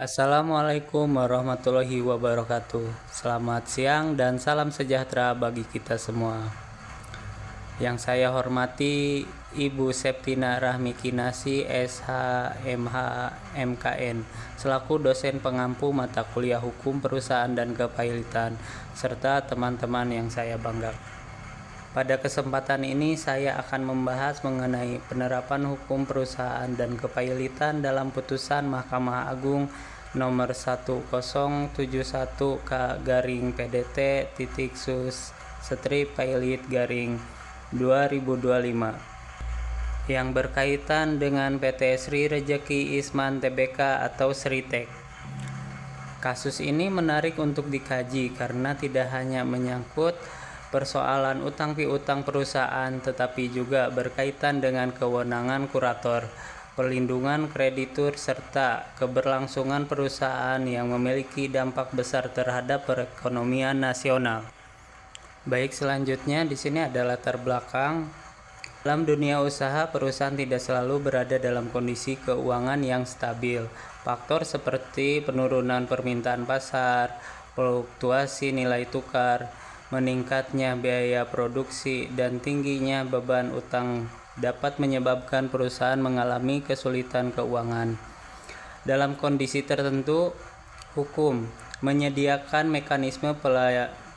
Assalamualaikum warahmatullahi wabarakatuh. Selamat siang dan salam sejahtera bagi kita semua. Yang saya hormati Ibu Septina Rahmi Kinasi, SH, MH, MKN, selaku dosen pengampu mata kuliah Hukum Perusahaan dan Kepahilitan, serta teman-teman yang saya banggakan. Pada kesempatan ini saya akan membahas mengenai penerapan hukum perusahaan dan kepahilitan dalam putusan Mahkamah Agung nomor 1071K/PDT.Sus/Pailit/2025 yang berkaitan dengan PT Sri Rejeki Isman Tbk atau Sritek. Kasus ini menarik untuk dikaji karena tidak hanya menyangkut persoalan utang piutang perusahaan, tetapi juga berkaitan dengan kewenangan kurator, perlindungan kreditur, serta keberlangsungan perusahaan yang memiliki dampak besar terhadap perekonomian nasional. Baik, selanjutnya di sini ada latar belakang. Dalam dunia usaha, perusahaan tidak selalu berada dalam kondisi keuangan yang stabil. Faktor seperti penurunan permintaan pasar, fluktuasi nilai tukar, meningkatnya biaya produksi, dan tingginya beban utang dapat menyebabkan perusahaan mengalami kesulitan keuangan. Dalam kondisi tertentu, hukum menyediakan mekanisme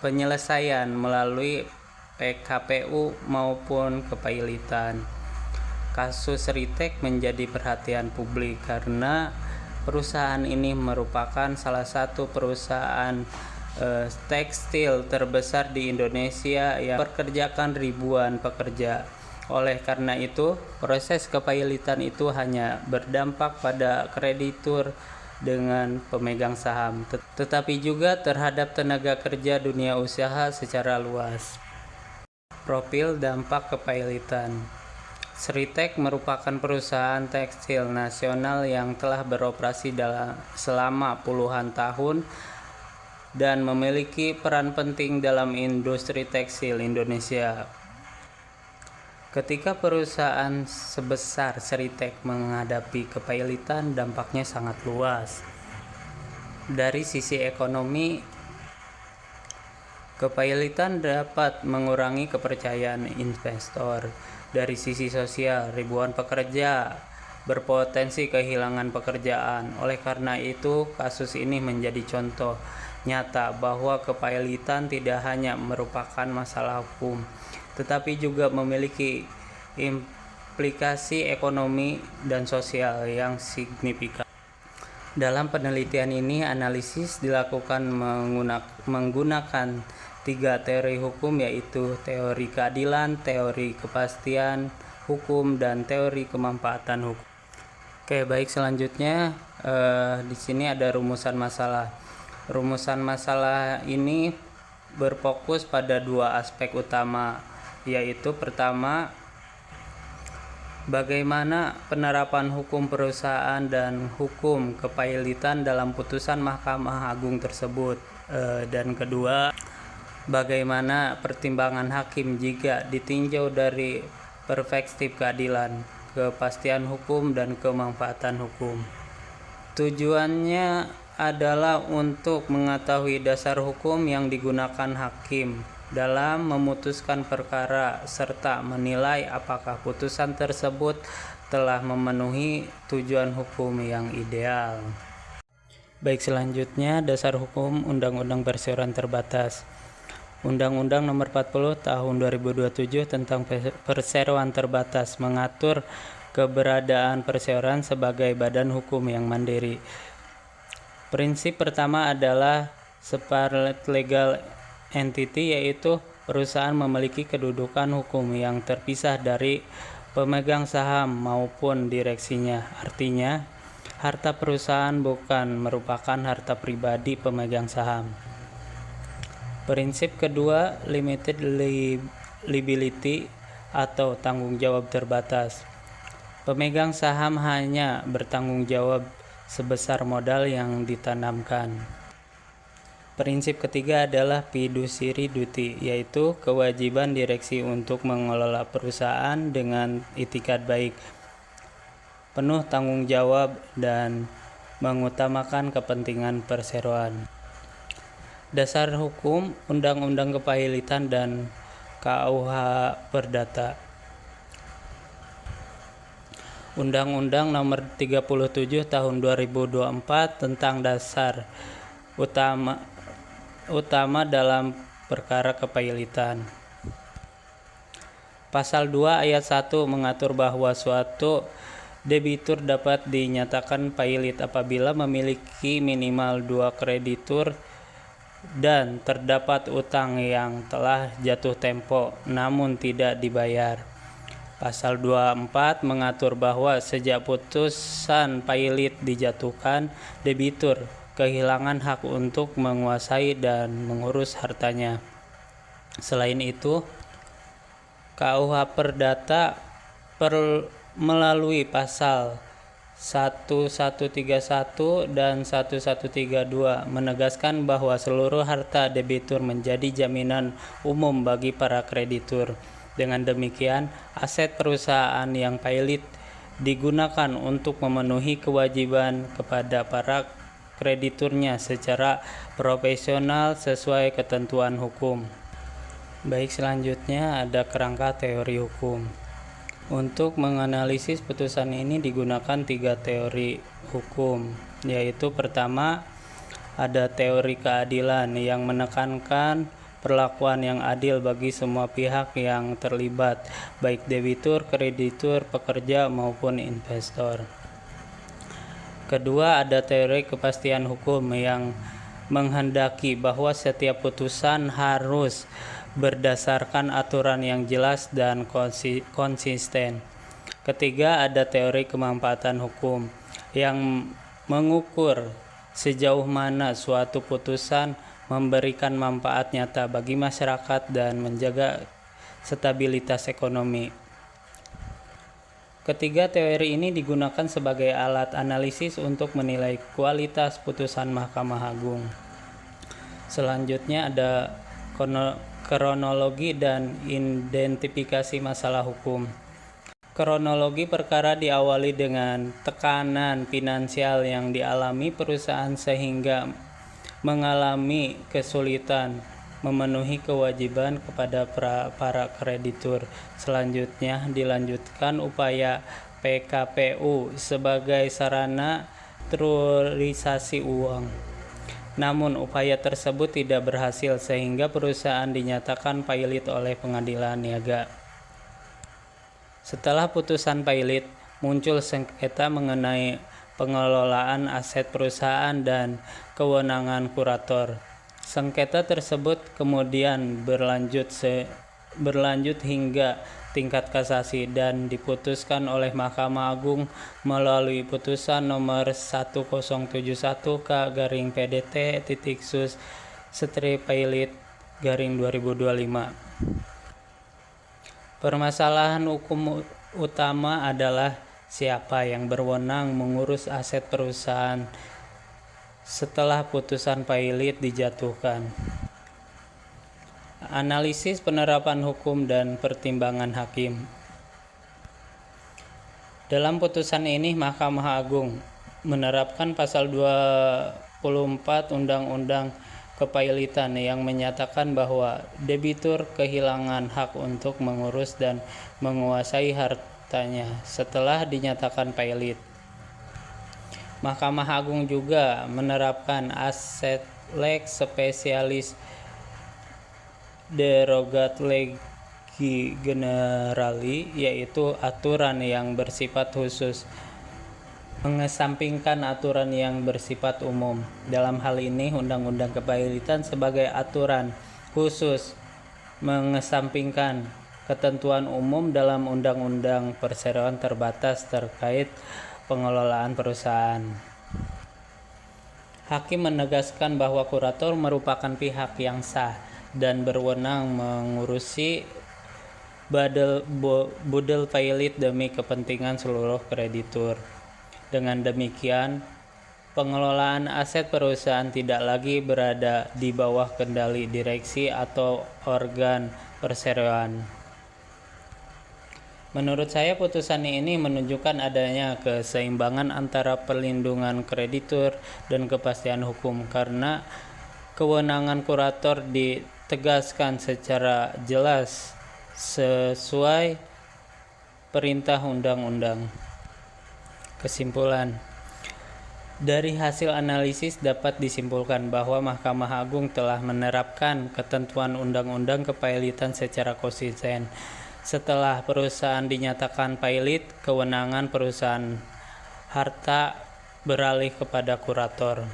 penyelesaian melalui PKPU maupun kepahilitan. Kasus Sritek menjadi perhatian publik karena perusahaan ini merupakan salah satu perusahaan tekstil terbesar di Indonesia yang mempekerjakan ribuan pekerja. Oleh karena itu, proses kepahilitan itu hanya berdampak pada kreditur dengan pemegang saham, tetapi juga terhadap tenaga kerja dunia usaha secara luas. Profil dampak kepahilitan. Sritek merupakan perusahaan tekstil nasional yang telah beroperasi selama puluhan tahun dan memiliki peran penting dalam industri tekstil Indonesia. Ketika perusahaan sebesar Sritek menghadapi kepahilitan, dampaknya sangat luas. Dari sisi ekonomi, kepahilitan dapat mengurangi kepercayaan investor. Dari sisi sosial, ribuan pekerja berpotensi kehilangan pekerjaan. Oleh karena itu, kasus ini menjadi contoh nyata bahwa kepahilitan tidak hanya merupakan masalah hukum, tetapi juga memiliki implikasi ekonomi dan sosial yang signifikan. Dalam penelitian ini, analisis dilakukan menggunakan 3 teori hukum, yaitu teori keadilan, teori kepastian hukum, dan teori kemanfaatan hukum. Oke, baik, selanjutnya di sini ada rumusan masalah. Rumusan masalah ini berfokus pada 2 aspek utama, yaitu pertama, bagaimana penerapan hukum perusahaan dan hukum kepahilitan dalam putusan Mahkamah Agung tersebut, dan kedua, bagaimana pertimbangan hakim jika ditinjau dari perspektif keadilan, kepastian hukum, dan kemanfaatan hukum. Tujuannya adalah untuk mengetahui dasar hukum yang digunakan hakim dalam memutuskan perkara serta menilai apakah putusan tersebut telah memenuhi tujuan hukum yang ideal. Baik, selanjutnya dasar hukum Undang-Undang Perseroan Terbatas. Undang-Undang Nomor 40 Tahun 2027 tentang Perseroan Terbatas mengatur keberadaan perseroan sebagai badan hukum yang mandiri. Prinsip pertama adalah separate legal entity, yaitu perusahaan memiliki kedudukan hukum yang terpisah dari pemegang saham maupun direksinya. Artinya, harta perusahaan bukan merupakan harta pribadi pemegang saham. Prinsip kedua, limited liability atau tanggung jawab terbatas. Pemegang saham hanya bertanggung jawab sebesar modal yang ditanamkan. Prinsip ketiga adalah fiduciary duty, yaitu kewajiban direksi untuk mengelola perusahaan dengan itikat baik, penuh tanggung jawab, dan mengutamakan kepentingan perseroan. Dasar hukum, Undang-Undang Kepahilitan dan KUH Perdata. Undang-Undang Nomor 37 Tahun 2024 tentang dasar utama dalam perkara kepahilitan. Pasal 2 ayat 1 mengatur bahwa suatu debitur dapat dinyatakan pailit apabila memiliki minimal 2 kreditur dan terdapat utang yang telah jatuh tempo namun tidak dibayar. Pasal 24 mengatur bahwa sejak putusan pailit dijatuhkan, debitur kehilangan hak untuk menguasai dan mengurus hartanya. Selain itu, KUH Perdata melalui pasal 1131 dan 1132 menegaskan bahwa seluruh harta debitur menjadi jaminan umum bagi para kreditur. Dengan demikian, aset perusahaan yang pailit digunakan untuk memenuhi kewajiban kepada para krediturnya secara profesional sesuai ketentuan hukum. Baik, selanjutnya ada kerangka teori hukum. Untuk menganalisis putusan ini digunakan 3 teori hukum, yaitu pertama, ada teori keadilan yang menekankan perlakuan yang adil bagi semua pihak yang terlibat, baik debitur, kreditur, pekerja, maupun investor. Kedua, ada teori kepastian hukum yang menghendaki bahwa setiap putusan harus berdasarkan aturan yang jelas dan konsisten. Ketiga, ada teori kemanfaatan hukum yang mengukur sejauh mana suatu putusan memberikan manfaat nyata bagi masyarakat dan menjaga stabilitas ekonomi. Ketiga, teori ini digunakan sebagai alat analisis untuk menilai kualitas putusan Mahkamah Agung. Selanjutnya ada kronologi dan identifikasi masalah hukum. Kronologi perkara diawali dengan tekanan finansial yang dialami perusahaan sehingga mengalami kesulitan memenuhi kewajiban kepada para kreditur. Selanjutnya dilanjutkan upaya PKPU sebagai sarana naturalisasi uang. Namun upaya tersebut tidak berhasil sehingga perusahaan dinyatakan pailit oleh pengadilan niaga. Setelah putusan pailit, muncul sengketa mengenai pengelolaan aset perusahaan dan kewenangan kurator. Sengketa tersebut kemudian berlanjut hingga tingkat kasasi dan diputuskan oleh Mahkamah Agung melalui putusan nomor 1071/Sus/Pailit-2025. Permasalahan hukum utama adalah siapa yang berwenang mengurus aset perusahaan setelah putusan pailit dijatuhkan. Analisis penerapan hukum dan pertimbangan hakim. Dalam putusan ini, Mahkamah Agung menerapkan pasal 24 Undang-Undang Kepailitan yang menyatakan bahwa debitur kehilangan hak untuk mengurus dan menguasai hartanya setelah dinyatakan pailit. Mahkamah Agung juga menerapkan asset lex specialis derogat legi generali, yaitu aturan yang bersifat khusus mengesampingkan aturan yang bersifat umum. Dalam hal ini, Undang-Undang Kepailitan sebagai aturan khusus mengesampingkan ketentuan umum dalam Undang-Undang Perseroan terbatas terkait pengelolaan perusahaan. Hakim menegaskan bahwa kurator merupakan pihak yang sah dan berwenang mengurusi budel pailit demi kepentingan seluruh kreditur. Dengan demikian, pengelolaan aset perusahaan tidak lagi berada di bawah kendali direksi atau organ perseroan. Menurut saya putusan ini menunjukkan adanya keseimbangan antara perlindungan kreditur dan kepastian hukum karena kewenangan kurator ditegaskan secara jelas sesuai perintah undang-undang. Kesimpulan. Dari hasil analisis dapat disimpulkan bahwa Mahkamah Agung telah menerapkan ketentuan Undang-Undang Kepailitan secara konsisten. Setelah perusahaan dinyatakan pailit, kewenangan perusahaan harta beralih kepada kurator.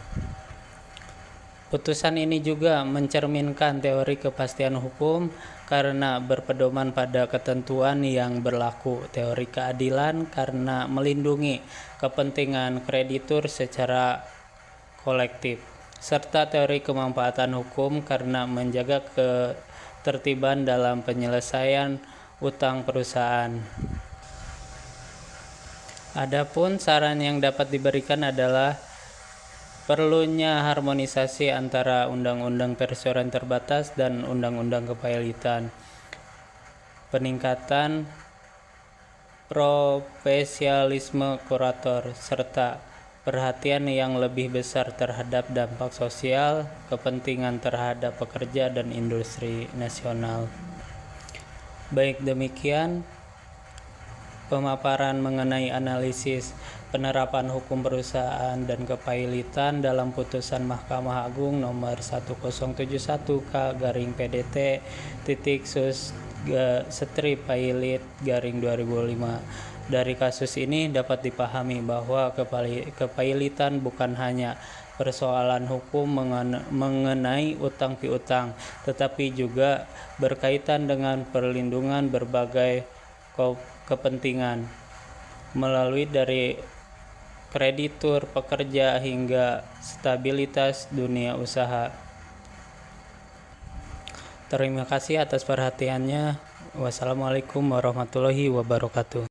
Putusan ini juga mencerminkan teori kepastian hukum karena berpedoman pada ketentuan yang berlaku, teori keadilan karena melindungi kepentingan kreditur secara kolektif, serta teori kemanfaatan hukum karena menjaga ketertiban dalam penyelesaian utang perusahaan. Adapun saran yang dapat diberikan adalah perlunya harmonisasi antara Undang-Undang Perseroan Terbatas dan Undang-Undang Kepailitan, peningkatan profesionalisme kurator, serta perhatian yang lebih besar terhadap dampak sosial, kepentingan terhadap pekerja dan industri nasional. Baik demikian pemaparan mengenai analisis penerapan hukum perusahaan dan kepailitan dalam putusan Mahkamah Agung nomor 1071/PDT-sus-pailit-2005. Dari kasus ini dapat dipahami bahwa kepailitan bukan hanya persoalan hukum mengenai utang piutang, tetapi juga berkaitan dengan perlindungan berbagai kepentingan melalui dari kreditur, pekerja, hingga stabilitas dunia usaha. Terima kasih atas perhatiannya. Wassalamualaikum warahmatullahi wabarakatuh.